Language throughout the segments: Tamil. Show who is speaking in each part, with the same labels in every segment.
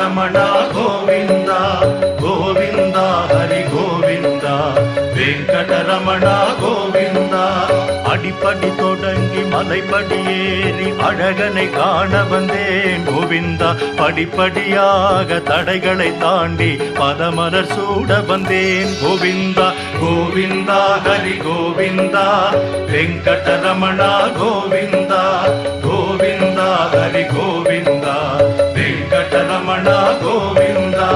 Speaker 1: వెంకటరమణ గోవింద గోవింద హరి గోవింద వెంకటరమణ గోవింద அடிப்படி தொடங்கி மலைப்படி ஏறி அழகனை காண வந்தேன் கோவிந்தா படிப்படியாக தடைகளை தாண்டி பதமலர் சூட வந்தேன் கோவிந்தா கோவிந்தா ஹரி கோவிந்தா வெங்கடரமணா கோவிந்தா கோவிந்தா ஹரி கோவிந்தா வெங்கடரமணா கோவிந்தா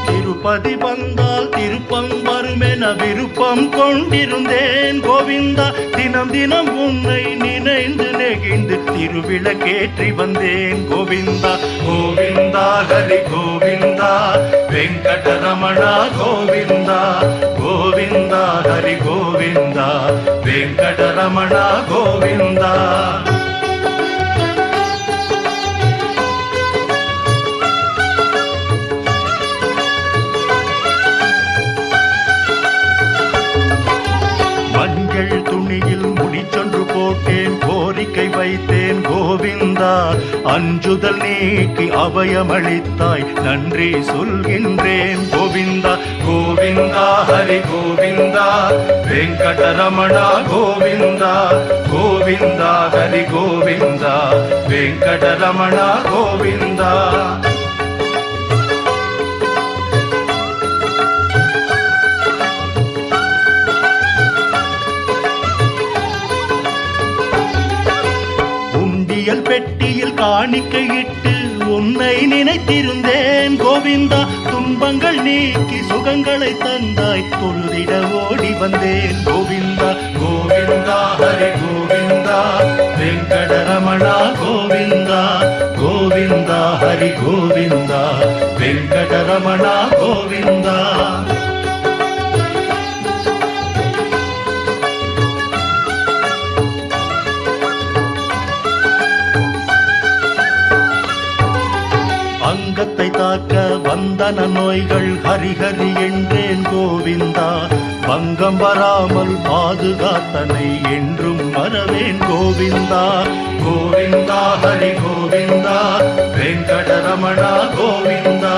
Speaker 1: திருப்பதி வந்தால் திருப்பம் வருமென விருப்பம் கொண்டிருந்தேன் கோவிந்தா தினம் தினம் உன்னை நினைந்து நெகிழ்ந்து திருவிளக்கேற்றி வந்தேன் கோவிந்தா கோவிந்தா ஹரி கோவிந்தா வெங்கடரமணா கோவிந்தா கோவிந்தா ஹரி கோவிந்தா வெங்கடரமணா கோவிந்தா துணியில் முடிச்சொன்று போட்டேன் கோரிக்கை வைத்தேன் கோவிந்தா அஞ்சுதல் நீக்கி அபயமளித்தாய் நன்றி சொல்கின்றேன் கோவிந்தா கோவிந்தா ஹரி கோவிந்தா வெங்கடரமணா கோவிந்தா கோவிந்தா ஹரி கோவிந்தா வெங்கடரமணா கோவிந்தா பெட்டியில் காணிக்கையிட்டு உன்னை நினைத்திருந்தேன் கோவிந்தா துன்பங்கள் நீக்கி சுகங்களை தந்தாய் தொழுதிட ஓடி வந்தேன் கோவிந்தா கோவிந்தா ஹரி கோவிந்தா வெங்கடரமணா கோவிந்தா கோவிந்தா ஹரி கோவிந்தா வெங்கடரமணா கோவிந்தா அங்கத்தை தாக்க வந்தன நோய்கள் ஹரிஹரி என்றேன் கோவிந்தா பங்கம் வராமல் பாதுகாத்தனை என்றும் மறவேன் கோவிந்தா கோவிந்தா ஹரி கோவிந்தா வெங்கடரமணா கோவிந்தா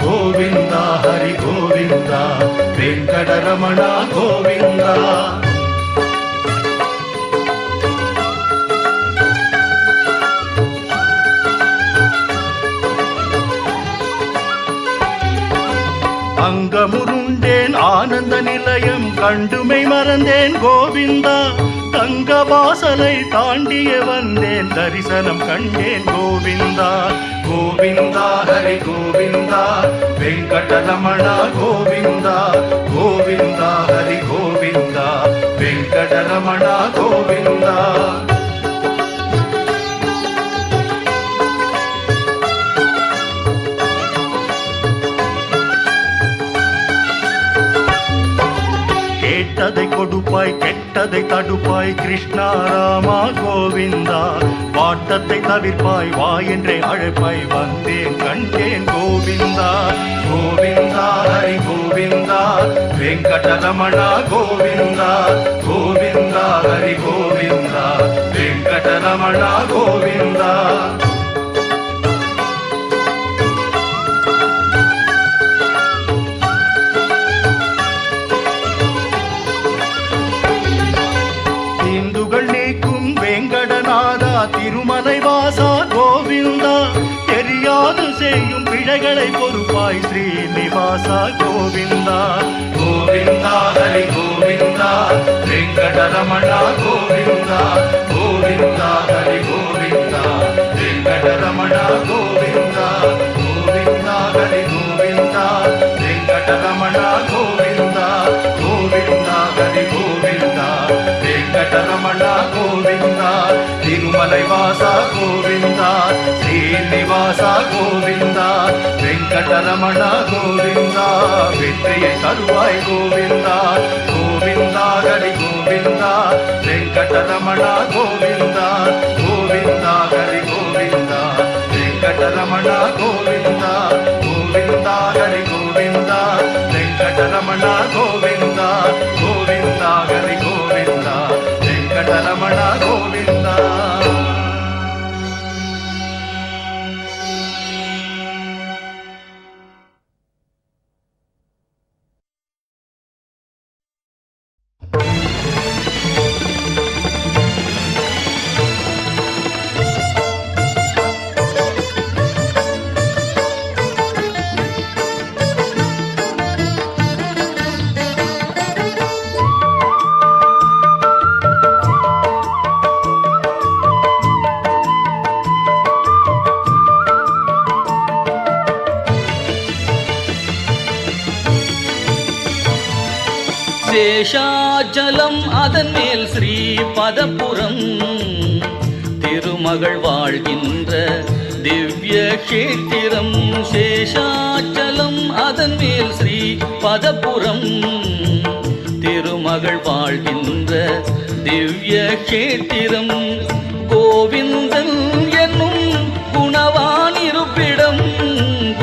Speaker 1: கோவிந்தா ஹரி கோவிந்தா வெங்கடரமணா கோவிந்தா அங்கமுருண்டேன் ஆனந்த நிலையம் கண்டுமை மறந்தேன் கோவிந்தா தங்க வாசலை தாண்டிய வந்தேன் தரிசனம் கண்டேன் கோவிந்தா கோவிந்தா ஹரி கோவிந்தா வெங்கடரமணா கோவிந்தா கோவிந்தா ஹரி கோவிந்தா வெங்கடரமணா கோவிந்தா கேட்டதை கொடுப்பாய் கெட்டதை தடுப்பாய் கிருஷ்ணா ராமா கோவிந்தா வாட்டத்தை தவிர்ப்பாய் வா என்றே அழைப்பாய் வந்தேன் கண்டேன் கோவிந்தா கோவிந்தா ஹரி கோவிந்தா வெங்கடரமணா கோவிந்தா கோவிந்தா ஹரி கோவிந்தா வெங்கடரமணா கோவிந்தா வெங்கடநாதா திருமலை வாசா கோவிந்தா தெரியாது செய்யும் பிழைகளை பொறுப்பாய் ஸ்ரீனிவாசா கோவிந்தா கோவிந்தா ஹரி கோவிந்தா வெங்கடரமணா கோவிந்தா கோவிந்தா ஹரி கோவிந்தா வெங்கடரமணா கோவிந்தா கோவிந்தா ஹரி கோவிந்தா வெங்கடரமணா கோவிந்தா கோவிந்தா ஹரி கோவிந்தா வெங்கடரமணா கோவிந்தா திருமலை வாசா கோவிந்தா ஸ்ரீனிவாசா கோவிந்தா வெங்கடரமணா கோவிந்தா வெற்றியை தருவாய் கோவிந்தா கோவிந்தா ஹரி கோவிந்தா வெங்கடரமணா கோவிந்தா கோவிந்தா ஹரி கோவிந்தா வெங்கடரமணா கோவிந்தா கோவிந்தா ஹரி கோவிந்தா வெங்கட వెంకటరమణ గోవింద గోవింద హరి గోవింద వెంకటరమణ గోవింద.
Speaker 2: சேஷாச்சலம் அதன் மேல் ஸ்ரீ பதப்புரம் திருமகள் வாழ்கின்ற திவ்ய கஷேத்திரம். சேஷாச்சலம் அதன் மேல் ஸ்ரீ பதப்புரம் திருமகள் வாழ்கின்ற திவ்ய கஷேத்திரம். கோவிந்தன் என்னும் குணவான் இருப்பிடம்,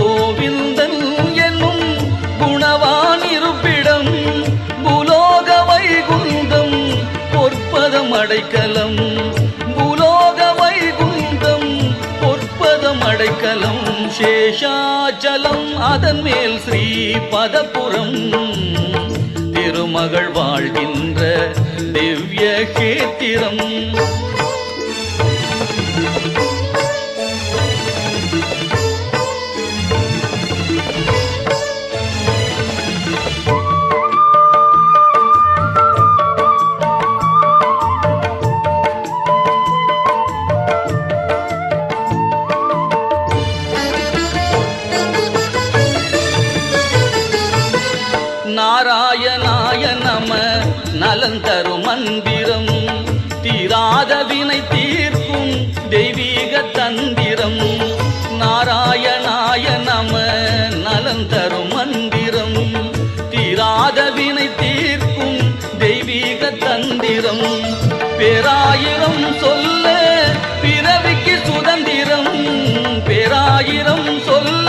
Speaker 2: கோவிந்தன் என்னும் குணவான் இருப்பிடம். பூலோக வைகுந்தம் பொற்பதம் அடைக்கலம், பூலோக வைகுந்தம் பொற்பதம் அடைக்கலம். சேஷாச்சலம் அதன் மேல் ஸ்ரீ பதப்புரம் திருமகள் வாழ்கின்ற திவ்ய கஷேத்திரம். நாராயணாய நம நலன் தரும் மந்திரம், தீராத வினை தீர்க்கும் தெய்வீக தந்திரம். நாராயணாய நம நலன் தரும் மந்திரம், தீராத வினை தீர்க்கும் தெய்வீக தந்திரம். பேராயிரம் சொல்ல பிறவிக்கு சுதந்திரம், பேராயிரம் சொல்ல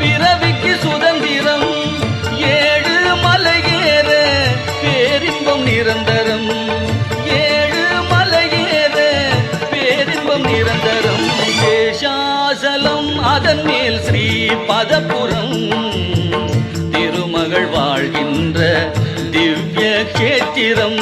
Speaker 2: பிறவிக்கு சுதந்திரம். ஏழு மலையேற பேரின்பம் நிரந்தரம், ஏழு மலையேற பேரின்பம் நிரந்தரம். சேஷாசலம் அதன் மேல் ஸ்ரீ பதப்புரம் திருமகள் வாழ்கின்ற திவ்ய கஷேத்திரம்.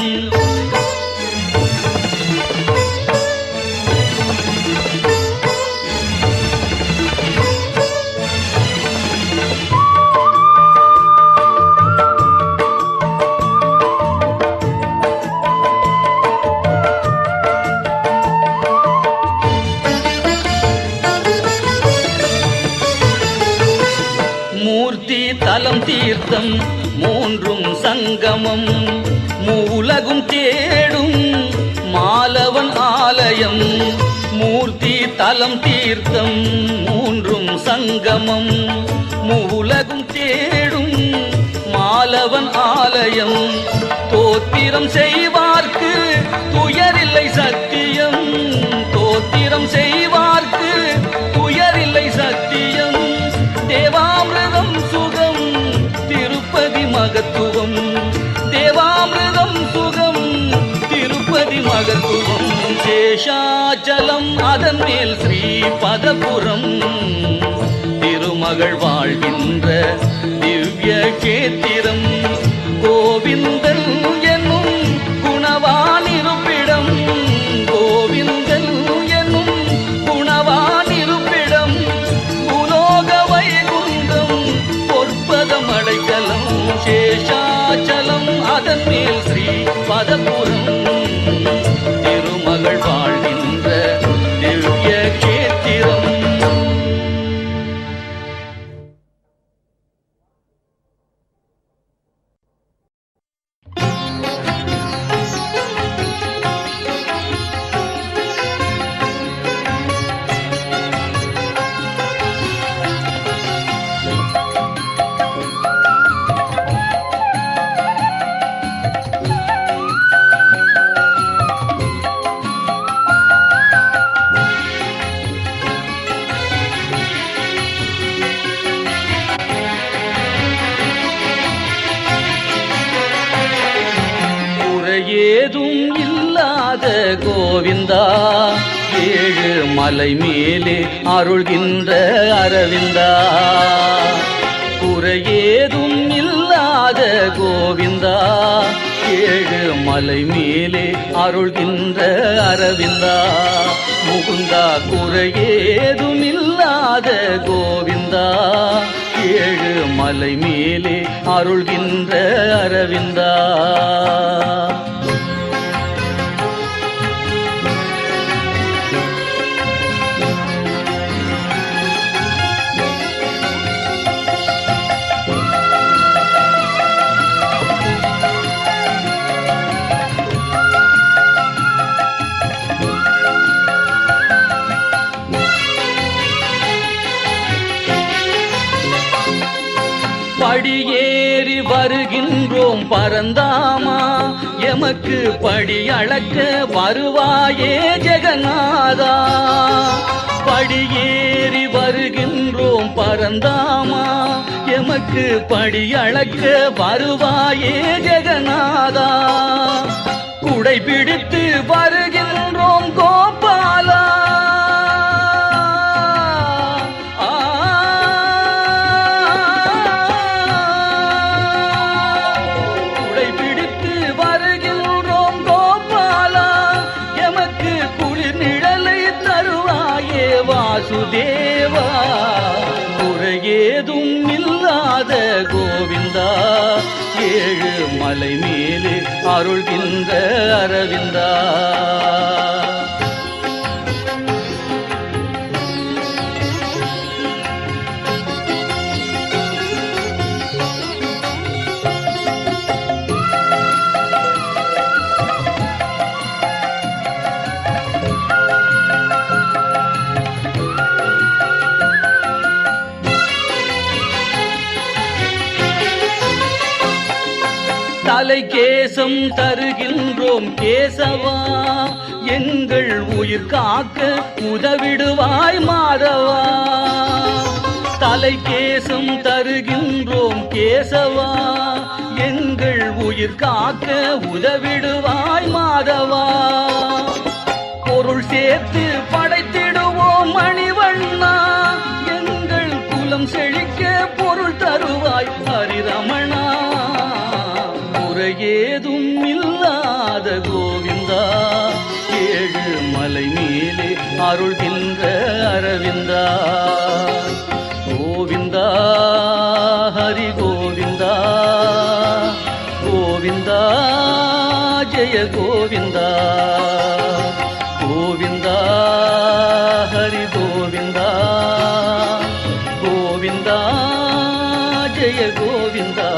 Speaker 2: மூர்த்தி தலம் தீர்த்தம் மூன்றும் சங்கமம், மூலகும் தேடும் மாலவன் ஆலயம். மூர்த்தி தலம் தீர்த்தம் மூன்றும் சங்கமம், மூலகும் தேடும் மாலவன் ஆலயம். தோத்திரம் செய்வார்க்கு துயரில்லை சத்தியம், தோத்திரம் செய்வார்க்கு துயரில்லை சத்தியம். தேவாமிர்தம் சுகம் திருப்பதி மகத்துவம், தேவாமிர்தம் சுகம் திருப்பதி மகத்துவம். சேஷாச்சலம் அதன் மேல் ஸ்ரீ பதப்புரம் திருமகள் வாழ்கின்ற திவ்ய கஷேத்திரம். கோவிந்தன் என்னும் குணவான் இருப்பிடம், கோவிந்தன் என்னும் குணவான் இருப்பிடம். பூலோக வைகுந்தம் பொற்பதம் அடைக்கலம். சேஷாச்சலம் அதன் மேல் ஸ்ரீ பதப்புரம் திருமகள் வாழ்கின்ற திவ்ய கஷேத்திரம். கோவிந்தா ஏழு மலை மேலே அருள்கின்ற அரவிந்தா குறையேதும் இல்லாத கோவிந்தா ஏழு மலை மேலே அருள்கின்ற அரவிந்தா முகுந்தா குறையேதும் இல்லாத கோவிந்தா ஏழு மலை மேலே அருள்கின்ற அரவிந்தா படியேறி வருகின்றோம் பரந்தாமா எமக்கு படி அளக்க வருவாயே ஜெகநாதா படியேறி வருகின்றோம் பரந்தாமா எமக்கு படி அளக்க வருவாயே ஜெகநாதா குடை பிடித்து வருகின்றோம் கோபாலா வாசுதேவா குறையேதும் இல்லாத கோவிந்தா ஏழு மலை மேலே அருள்கின்ற அரவிந்தா தலை கேசம் தருகின்றோம் கேசவா எங்கள் உயிர் காக்க உதவிடுவாய் மாதவா தலை கேசம் தருகின்றோம் கேசவா எங்கள் உயிர் காக்க உதவிடுவாய் மாதவா பொருள் சேர்த்து படைத்திடுவோம் மணிவண்ணா எங்கள் குலம் செழிக்க பொருள் தருவாய் ஹரிரமணா ஏதும் இல்லாத கோவிந்தா ஏழு மலை மேலே அருள்கின்ற அரவிந்தா கோவிந்தா ஹரி கோவிந்தா கோவிந்தா ஜெய கோவிந்தா கோவிந்தா ஹரி கோவிந்தா கோவிந்தா ஜெய கோவிந்தா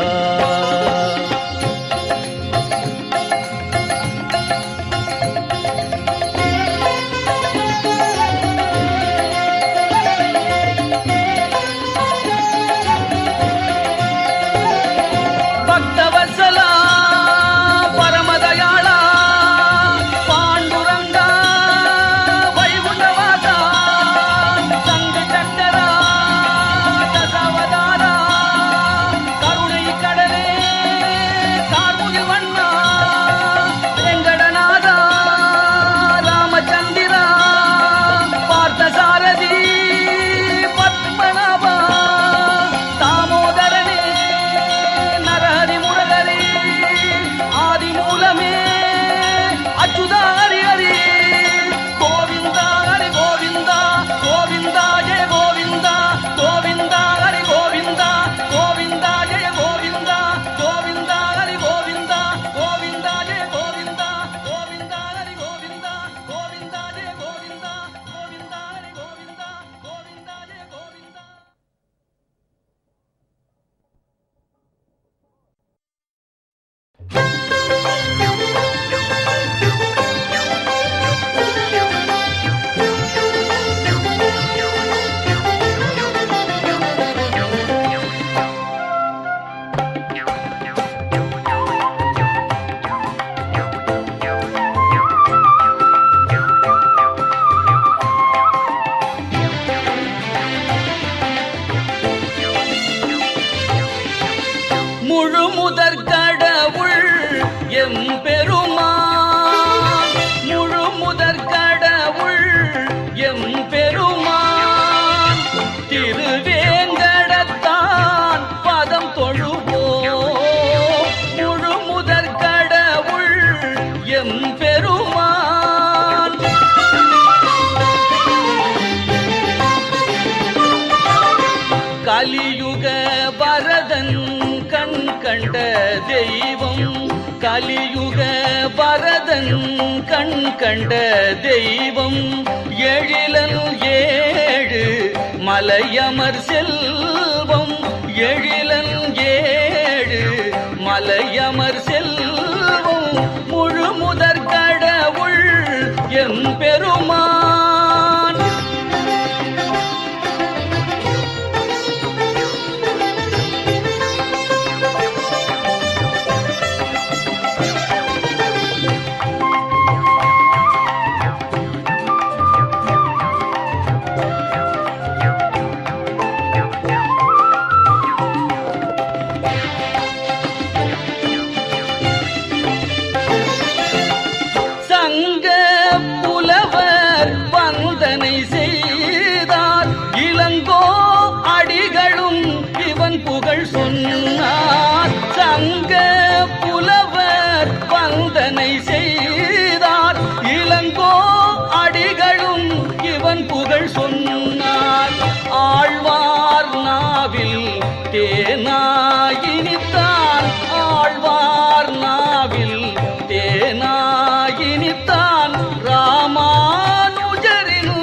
Speaker 2: முழு முதற் கடவுள் எம்பெருமான் கண்ட தெய்வம் கலியுக வரதன் கண் கண்ட தெய்வம் எழிலன் ஏழு மலையமர் செல்வம் எழிலன் ஏழு மலையமர் செல்வம் முழு முதற் கடவுள் எம் பெருமான் புகழ் சொன்னார் சங்க புலவர் வந்தனை செய்தார் இளங்கோ அடிகளும் இவன் புகழ் சொன்னார் ஆழ்வார் நாவில் தேனாயினித்தான் ஆழ்வார் நாவில் தேனாயினித்தான் ராமானுஜரின்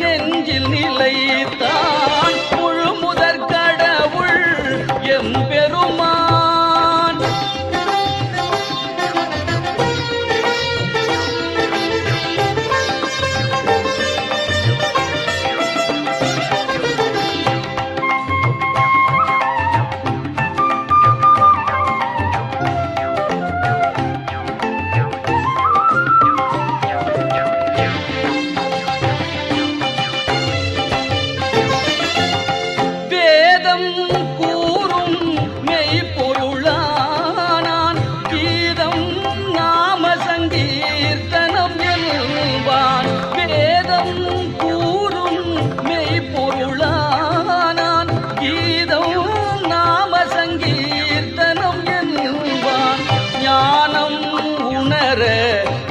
Speaker 2: நெஞ்சில் நிலைத்தான் முழு முதற் கடவுள் எம் பெருமான்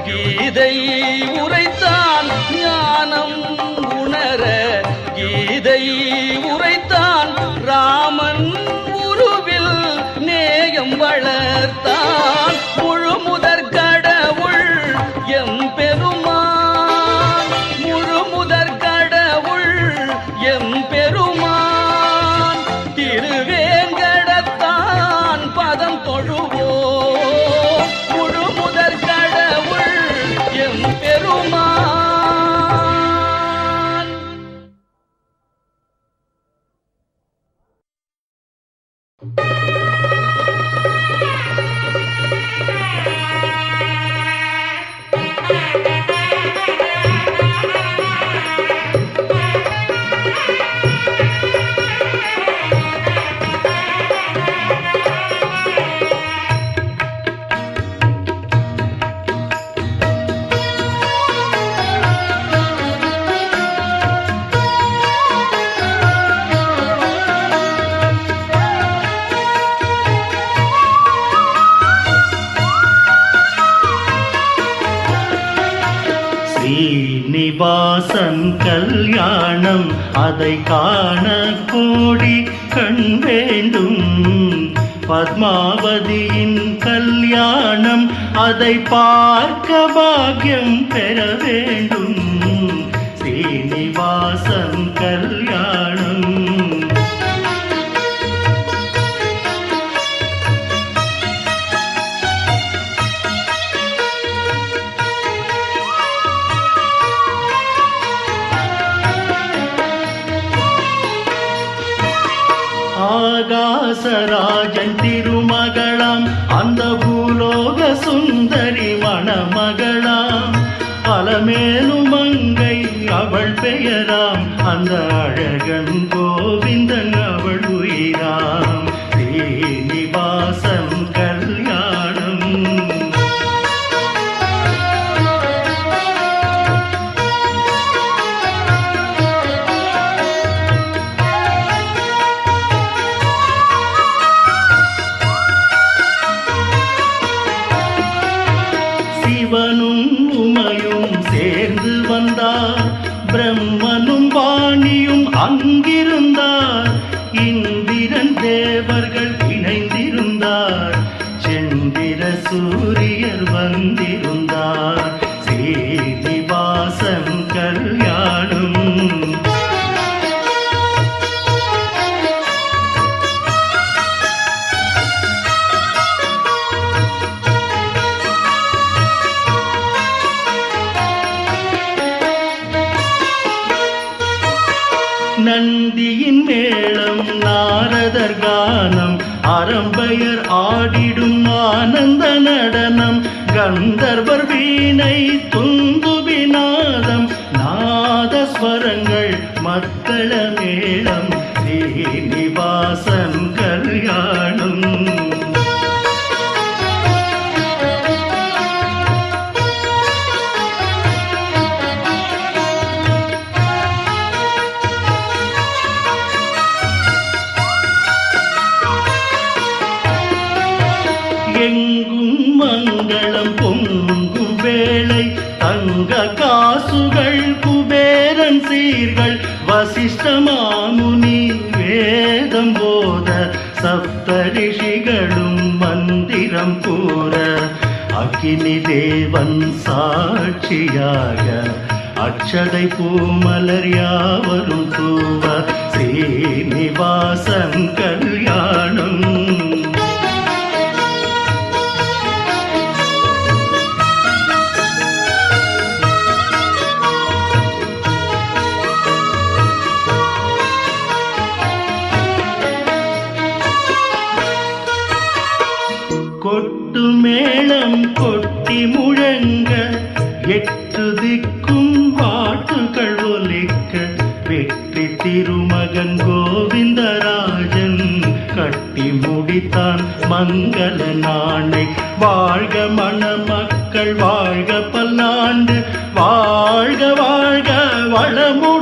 Speaker 2: கீதை உரைத்தான் ஞானம் உணர கீதை உரைத்தான் ராமன் உருவில் நேயம் வளர்த்தான் முழு முதற் கடவுள் எம் பெருமான் முழு முதற் கடவுள் எம் பெருமான் திருவேங்கடத்தான் பதம் தொழுவோம் முழு முதற் கடவுள் எம் பெருமான்.
Speaker 3: ஸ்ரீனிவாசன் கல்யாணம் அதை காண கோடி கண் வேண்டும். பத்மாவதியின் கல்யாணம் அதை பார்க்க பாக்கியம் பெற வேண்டும். ஸ்ரீனிவாசன் கல்யாணம் ஆகாசராஜன் திருமகளாம் அந்த பூலோக சுந்தரி மணமகளாம் அலமேலும் மங்கை அவள் பெயராம் அந்த அழகன் கோவிந்தன் அவள் உயிராம். ஸ்ரீனிவாசன் கல்யாணம் சிவனும் உமையும் சேர்ந்து வந்தார். பிரம்மனும் வாணியும் அங்கிரு சூரியர் வந்திருந்தார் ஸ்ரீனிவாசன் கல்யாணம். நந்தியின் மேளம் நாரதர் கானம் அரம்பையர் ஆடிடும் ஆனந்த நடனம் கந்தர்வர் வீணை துந்துபிநாதம் நாதஸ்வரங்கள் மத்தள மேளம் ஸ்ரீனிவாசன் கல்யாணம். எங்கும் மங்களம் பொங்கும் வேளை தங்க காசுகள் குபேரன் சீர்கள் வசிஷ்ட மாமுனி வேதம் போத சப்தரிஷிகளும் மந்திரம் கூற அக்கினி தேவன் சாட்சியாக அக்ஷதை பூமலர் யாவரும் தூவ ஸ்ரீனிவாசன் கல்யாணம். கொட்டு மேளம் கொட்டி முழங்க எட்டு திக்கும் பாட்டுகள் ஒலிக்க வெற்றி திருமகன் கோவிந்தராஜன் கட்டி முடித்தான் மங்கள நாளை. வாழ்க மணமக்கள் வாழ்க பல்லாண்டு வாழ்க வாழ்க வளமுடன்